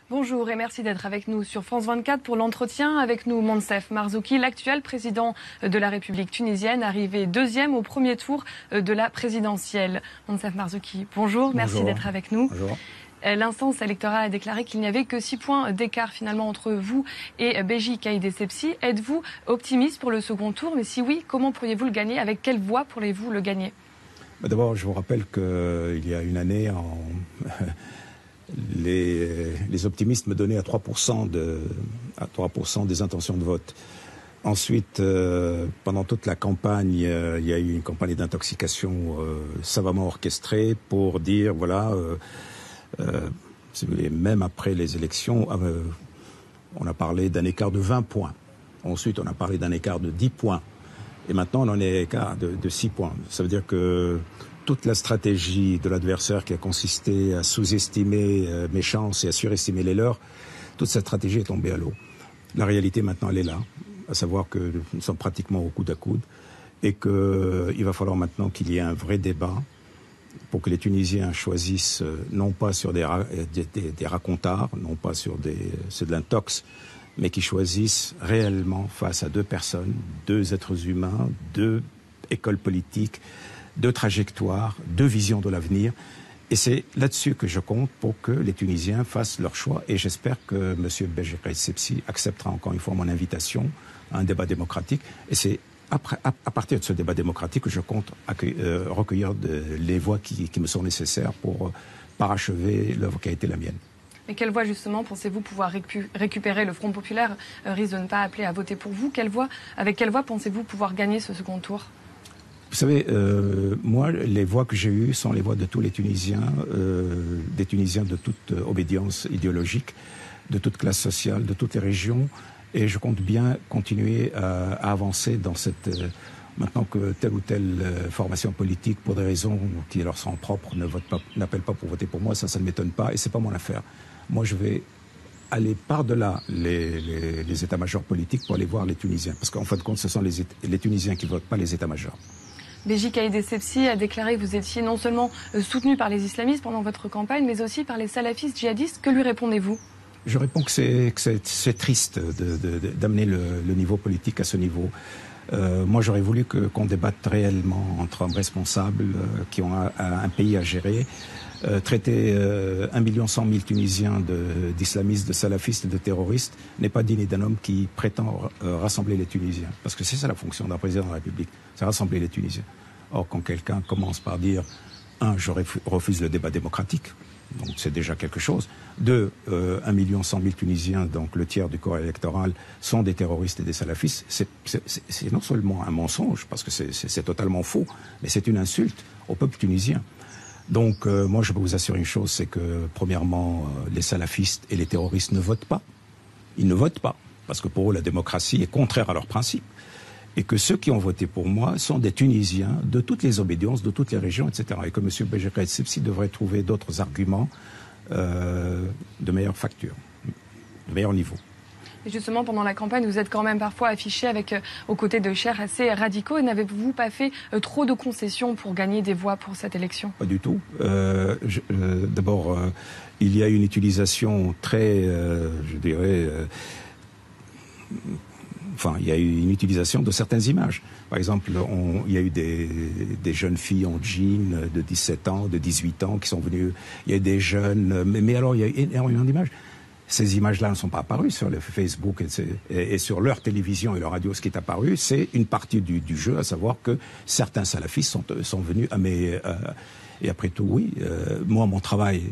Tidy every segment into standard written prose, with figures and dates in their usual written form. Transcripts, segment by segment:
Bonjour et merci d'être avec nous sur France 24 pour l'entretien avec nous Moncef Marzouki, l'actuel président de la République tunisienne, arrivé deuxième au premier tour de la présidentielle. Moncef Marzouki, bonjour, merci d'être avec nous. Bonjour. L'instance électorale a déclaré qu'il n'y avait que 6 points d'écart finalement entre vous et Beji Caïd Essebsi. Êtes-vous optimiste pour le second tour? Mais si oui, comment pourriez-vous le gagner? Avec quelle voix pourriez-vous le gagner? D'abord, je vous rappelle qu'il y a une année, les optimistes me donnaient à 3% des intentions de vote. Ensuite, pendant toute la campagne, il y a eu une campagne d'intoxication savamment orchestrée pour dire, voilà, si vous voulez, même après les élections, on a parlé d'un écart de 20 points. Ensuite, on a parlé d'un écart de 10 points. Et maintenant, on en est à un écart de 6 points. Ça veut dire que toute la stratégie de l'adversaire qui a consisté à sous-estimer mes chances et à surestimer les leurs, toute cette stratégie est tombée à l'eau. La réalité maintenant, elle est là, à savoir que nous sommes pratiquement au coude à coude et qu'il va falloir maintenant qu'il y ait un vrai débat pour que les Tunisiens choisissent non pas sur des racontards, non pas sur de l'intox, mais qui choisissent réellement face à deux personnes, deux êtres humains, deux écoles politiques, deux trajectoires, deux visions de l'avenir. Et c'est là-dessus que je compte pour que les Tunisiens fassent leur choix. Et j'espère que M. Beji Caïd Essebsi acceptera encore une fois mon invitation à un débat démocratique. Et c'est à partir de ce débat démocratique que je compte recueillir les voix qui me sont nécessaires pour parachever l'œuvre qui a été la mienne. Mais quelle voix, justement, pensez-vous pouvoir récupérer? Le Front populaire risque de ne pas appeler à voter pour vous. Avec quelle voix pensez-vous pouvoir gagner ce second tour? Vous savez, moi, les voix que j'ai eues sont les voix de tous les Tunisiens, des Tunisiens de toute obédience idéologique, de toute classe sociale, de toutes les régions. Et je compte bien continuer à avancer dans cette... maintenant que telle ou telle formation politique, pour des raisons qui leur sont propres, n'appelle pas pour voter pour moi, ça ne m'étonne pas et c'est pas mon affaire. Moi, je vais aller par-delà les états-majors politiques pour aller voir les Tunisiens. Parce qu'en fin de compte, ce sont les Tunisiens qui votent, pas les états-majors. Beji Caïd Essebsi a déclaré que vous étiez non seulement soutenu par les islamistes pendant votre campagne, mais aussi par les salafistes djihadistes. Que lui répondez-vous? Je réponds que c'est triste d'amener le niveau politique à ce niveau. Moi, j'aurais voulu qu'on débatte réellement entre hommes responsables qui ont un pays à gérer. Traiter 1 100 000 Tunisiens d'islamistes, de salafistes et de terroristes n'est pas digne d'un homme qui prétend rassembler les Tunisiens. Parce que c'est ça la fonction d'un président de la République, c'est rassembler les Tunisiens. Or, quand quelqu'un commence par dire, 1, je refuse le débat démocratique, donc c'est déjà quelque chose. 2, 1 100 000 Tunisiens, donc le tiers du corps électoral, sont des terroristes et des salafistes. C'est non seulement un mensonge, parce que c'est totalement faux, mais c'est une insulte au peuple tunisien. Donc moi je peux vous assurer une chose, c'est que premièrement les salafistes et les terroristes ne votent pas. Ils ne votent pas, parce que pour eux la démocratie est contraire à leurs principes. Et que ceux qui ont voté pour moi sont des Tunisiens de toutes les obédiences, de toutes les régions, etc. Et que M. Beji Caïd Essebsi devrait trouver d'autres arguments de meilleure facture, de meilleur niveau. Et justement, pendant la campagne, vous êtes quand même parfois affiché aux côtés de chers assez radicaux. Et n'avez-vous pas fait trop de concessions pour gagner des voix pour cette élection? Pas du tout. D'abord, il y a une utilisation très, je dirais... il y a eu une utilisation de certaines images. Par exemple, il y a eu des jeunes filles en jean de 17 ans, de 18 ans qui sont venues. Il y a eu des jeunes... Mais alors, il y a eu énormément d'images. Ces images-là ne sont pas apparues sur le Facebook et sur leur télévision et leur radio. Ce qui est apparu, c'est une partie du jeu, à savoir que certains salafistes sont venus à mes... et après tout, oui, moi, mon travail,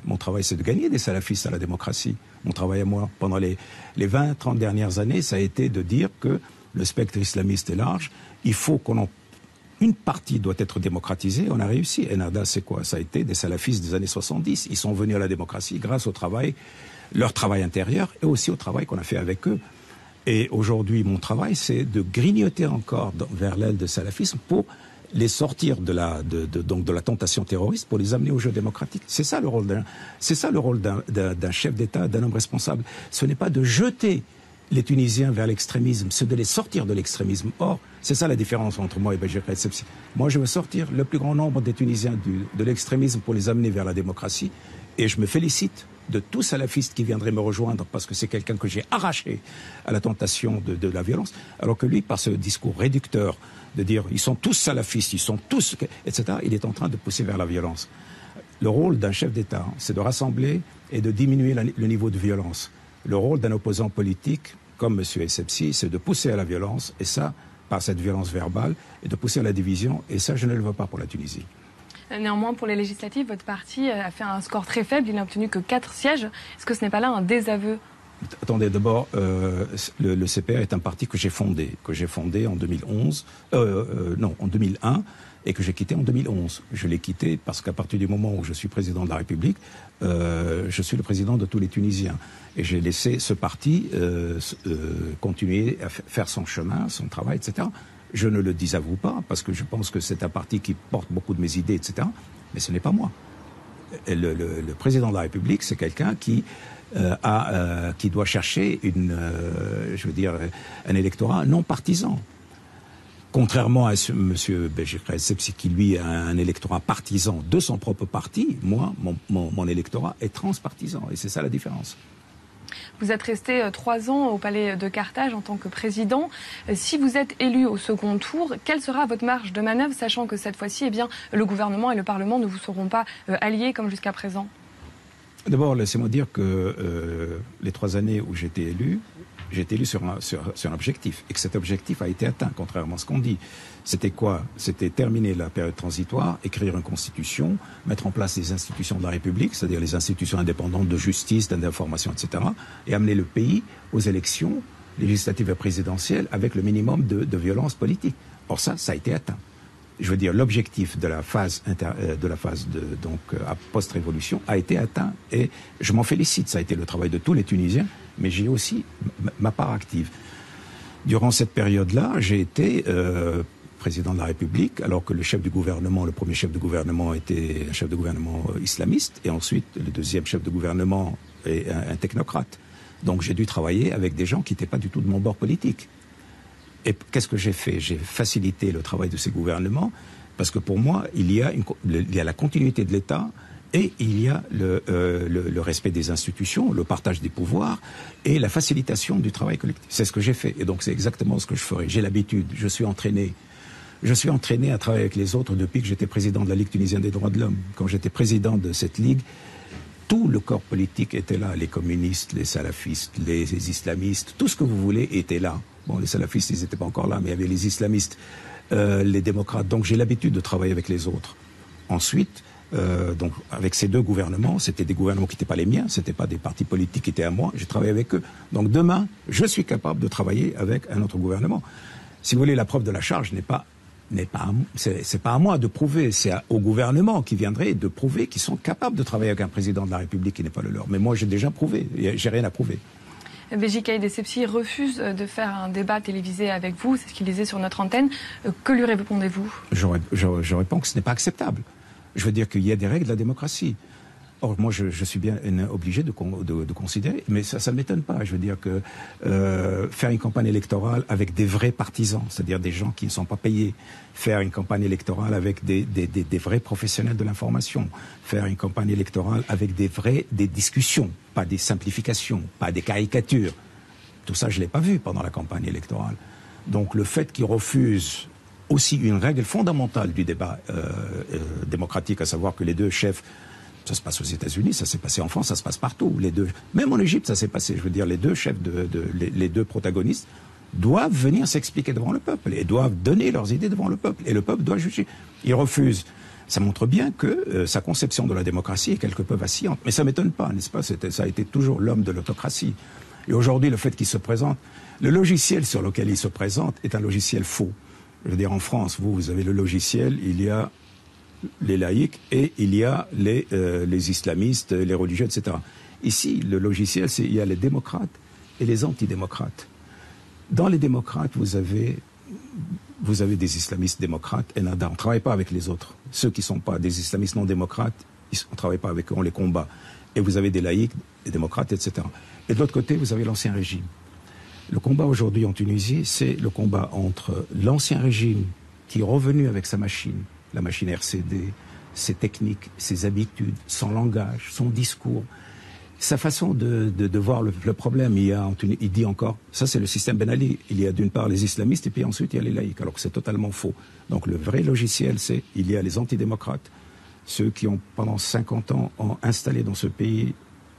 c'est de gagner des salafistes à la démocratie. Mon travail à moi, pendant les 20-30 dernières années, ça a été de dire que le spectre islamiste est large. Il faut une partie doit être démocratisée. On a réussi. Ennahda, c'est quoi? Ça a été des salafistes des années 70. Ils sont venus à la démocratie grâce au travail, leur travail intérieur et aussi au travail qu'on a fait avec eux. Et aujourd'hui, mon travail, c'est de grignoter encore vers l'aile de salafisme pour les sortir de la tentation terroriste, pour les amener au jeu démocratique. C'est ça le rôle d'un chef d'État, d'un homme responsable. Ce n'est pas de jeter les Tunisiens vers l'extrémisme, c'est de les sortir de l'extrémisme. Or, c'est ça la différence entre moi et Beji Caïd Essebsi. Moi, je veux sortir le plus grand nombre des Tunisiens de l'extrémisme pour les amener vers la démocratie. Et je me félicite de tout salafiste qui viendrait me rejoindre parce que c'est quelqu'un que j'ai arraché à la tentation de la violence, alors que lui, par ce discours réducteur de dire ils sont tous salafistes, ils sont tous, etc., il est en train de pousser vers la violence. Le rôle d'un chef d'État, c'est de rassembler et de diminuer le niveau de violence. Le rôle d'un opposant politique, comme M. Essebsi, c'est de pousser à la violence, et ça, par cette violence verbale, et de pousser à la division, et ça, je ne le veux pas pour la Tunisie. Néanmoins, pour les législatives, votre parti a fait un score très faible, il n'a obtenu que 4 sièges. Est-ce que ce n'est pas là un désaveu ? Attendez, d'abord, le CPR est un parti que j'ai fondé en 2011, en 2001, et que j'ai quitté en 2011. Je l'ai quitté parce qu'à partir du moment où je suis président de la République, je suis le président de tous les Tunisiens. Et j'ai laissé ce parti continuer à faire son chemin, son travail, etc. Je ne le désavoue pas, parce que je pense que c'est un parti qui porte beaucoup de mes idées, etc. Mais ce n'est pas moi. Le président de la République, c'est quelqu'un qui doit chercher un électorat non partisan. Contrairement à M. Béchir Essebsi, qui lui a un électorat partisan de son propre parti, moi, mon électorat est transpartisan. Et c'est ça la différence. Vous êtes resté 3 ans au palais de Carthage en tant que président. Si vous êtes élu au second tour, quelle sera votre marge de manœuvre, sachant que cette fois-ci, le gouvernement et le Parlement ne vous seront pas alliés comme jusqu'à présent ? D'abord, laissez-moi dire que les 3 années où j'ai été élu sur un objectif, et que cet objectif a été atteint, contrairement à ce qu'on dit. C'était quoi? C'était terminer la période transitoire, écrire une constitution, mettre en place les institutions de la République, c'est-à-dire les institutions indépendantes de justice, d'information, etc., et amener le pays aux élections législatives et présidentielles avec le minimum de violence politique. Or ça a été atteint. Je veux dire, l'objectif de la phase post-révolution a été atteint, et je m'en félicite. Ça a été le travail de tous les Tunisiens, mais j'ai aussi ma part active. Durant cette période-là, j'ai été président de la République, alors que le premier chef de gouvernement était un chef de gouvernement islamiste, et ensuite le deuxième chef de gouvernement est un technocrate. Donc j'ai dû travailler avec des gens qui n'étaient pas du tout de mon bord politique. Et qu'est-ce que j'ai fait? J'ai facilité le travail de ces gouvernements, parce que pour moi, il y a la continuité de l'État, et il y a le respect des institutions, le partage des pouvoirs et la facilitation du travail collectif. C'est ce que j'ai fait, et donc c'est exactement ce que je ferai. J'ai l'habitude, je suis entraîné à travailler avec les autres depuis que j'étais président de la Ligue tunisienne des droits de l'homme. Quand j'étais président de cette Ligue, tout le corps politique était là, les communistes, les salafistes, les islamistes, tout ce que vous voulez était là. Bon, les salafistes, ils n'étaient pas encore là, mais il y avait les islamistes, les démocrates. Donc j'ai l'habitude de travailler avec les autres. Ensuite, donc avec ces 2 gouvernements, c'était des gouvernements qui n'étaient pas les miens, c'était pas des partis politiques qui étaient à moi, j'ai travaillé avec eux. Donc demain, je suis capable de travailler avec un autre gouvernement. Si vous voulez, la preuve de la charge c'est pas à moi de prouver, c'est au gouvernement qui viendrait de prouver qu'ils sont capables de travailler avec un président de la République qui n'est pas le leur. Mais moi, j'ai déjà prouvé, j'ai rien à prouver. Béchir Essebsi refuse de faire un débat télévisé avec vous, c'est ce qu'il disait sur notre antenne. Que lui répondez-vous? Je réponds que ce n'est pas acceptable. Je veux dire qu'il y a des règles de la démocratie. Or, moi, je suis bien obligé de considérer, mais ça ne m'étonne pas. Je veux dire que faire une campagne électorale avec des vrais partisans, c'est-à-dire des gens qui ne sont pas payés, faire une campagne électorale avec des vrais professionnels de l'information, faire une campagne électorale avec des discussions, pas des simplifications, pas des caricatures. Tout ça, je ne l'ai pas vu pendant la campagne électorale. Donc, le fait qu'ils refusent aussi une règle fondamentale du débat démocratique, à savoir que les 2 chefs, ça se passe aux États-Unis, ça s'est passé en France, ça se passe partout. Même en Égypte, ça s'est passé. Je veux dire, les 2 chefs, les 2 protagonistes doivent venir s'expliquer devant le peuple et doivent donner leurs idées devant le peuple. Et le peuple doit juger. Ils refusent. Ça montre bien que sa conception de la démocratie est quelque peu vacillante. Mais ça ne m'étonne pas, n'est-ce pas? Ça a été toujours l'homme de l'autocratie. Et aujourd'hui, le fait qu'il se présente, le logiciel sur lequel il se présente est un logiciel faux. Je veux dire, en France, vous avez le logiciel, il y a les laïcs et il y a les islamistes, les religieux, etc. Ici, le logiciel, il y a les démocrates et les antidémocrates. Dans les démocrates, vous avez des islamistes démocrates et nada. On ne travaille pas avec les autres. Ceux qui ne sont pas des islamistes non démocrates, on ne travaille pas avec eux, on les combat. Et vous avez des laïcs, des démocrates, etc. Et de l'autre côté, vous avez l'ancien régime. Le combat aujourd'hui en Tunisie, c'est le combat entre l'ancien régime qui est revenu avec sa machine, la machine RCD, ses techniques, ses habitudes, son langage, son discours, sa façon de voir le problème. Il dit encore, ça c'est le système Ben Ali, il y a d'une part les islamistes et puis ensuite il y a les laïcs, alors que c'est totalement faux. Donc le vrai logiciel, c'est il y a les antidémocrates, ceux qui ont pendant 50 ans ont installé dans ce pays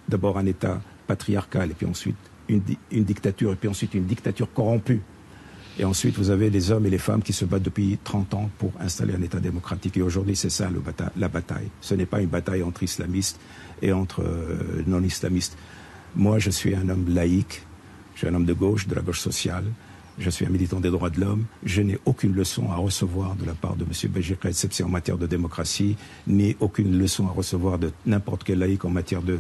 d'abord un État patriarcal et puis ensuite une dictature et puis ensuite une dictature corrompue. Et ensuite, vous avez les hommes et les femmes qui se battent depuis 30 ans pour installer un État démocratique. Et aujourd'hui, c'est ça la bataille. Ce n'est pas une bataille entre islamistes et entre non-islamistes. Moi, je suis un homme laïque, je suis un homme de la gauche sociale, je suis un militant des droits de l'homme. Je n'ai aucune leçon à recevoir de la part de M. Béji Caïd Sebsi en matière de démocratie, ni aucune leçon à recevoir de n'importe quel laïc en matière de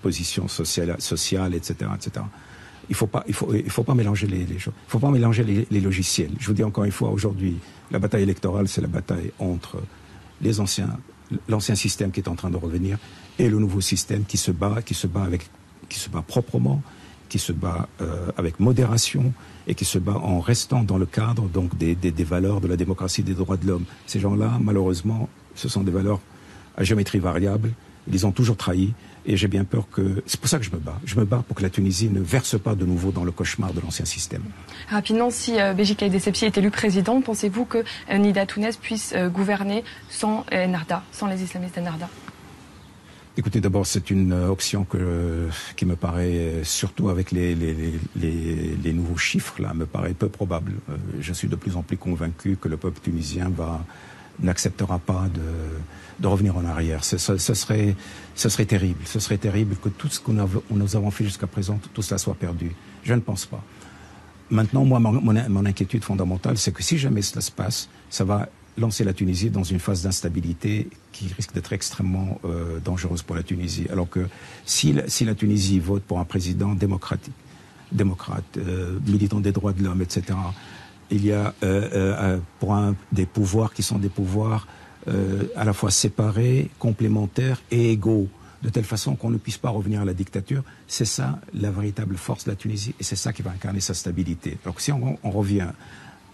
position sociale, etc., etc. Il faut pas mélanger les choses. Il faut pas mélanger les logiciels. Je vous dis encore une fois, aujourd'hui, la bataille électorale, c'est la bataille entre l'ancien système qui est en train de revenir et le nouveau système qui se bat proprement, qui se bat avec modération et qui se bat en restant dans le cadre donc des valeurs de la démocratie, des droits de l'homme. Ces gens-là, malheureusement, ce sont des valeurs à géométrie variable. Ils les ont toujours trahis. Et j'ai bien peur que... C'est pour ça que je me bats. Je me bats pour que la Tunisie ne verse pas de nouveau dans le cauchemar de l'ancien système. Rapidement, si Béji Caïd Sebsi est élu président, pensez-vous que Nida Tounes puisse gouverner sans Ennahda, sans les islamistes d'Ennahda? Écoutez, d'abord, c'est une option qui me paraît, surtout avec les nouveaux chiffres, là, me paraît peu probable. Je suis de plus en plus convaincu que le peuple tunisien n'acceptera pas de revenir en arrière. Ce serait terrible. Ce serait terrible que tout ce que nous avons fait jusqu'à présent, tout cela soit perdu. Je ne pense pas. Maintenant, moi, mon inquiétude fondamentale, c'est que si jamais cela se passe, ça va lancer la Tunisie dans une phase d'instabilité qui risque d'être extrêmement dangereuse pour la Tunisie. Alors que si la Tunisie vote pour un président démocrate, militant des droits de l'homme, etc., il y a des pouvoirs qui sont des pouvoirs à la fois séparés, complémentaires et égaux, de telle façon qu'on ne puisse pas revenir à la dictature. C'est ça la véritable force de la Tunisie et c'est ça qui va incarner sa stabilité. Alors que si on revient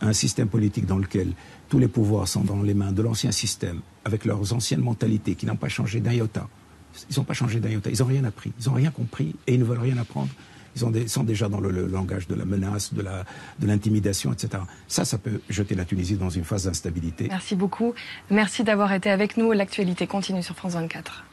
à un système politique dans lequel tous les pouvoirs sont dans les mains de l'ancien système, avec leurs anciennes mentalités qui n'ont pas changé d'un iota, ils n'ont pas changé d'un iota, ils n'ont rien appris, ils n'ont rien compris et ils ne veulent rien apprendre. Ils sont déjà dans le langage de la menace, de l'intimidation, etc. Ça peut jeter la Tunisie dans une phase d'instabilité. Merci beaucoup. Merci d'avoir été avec nous. L'actualité continue sur France 24.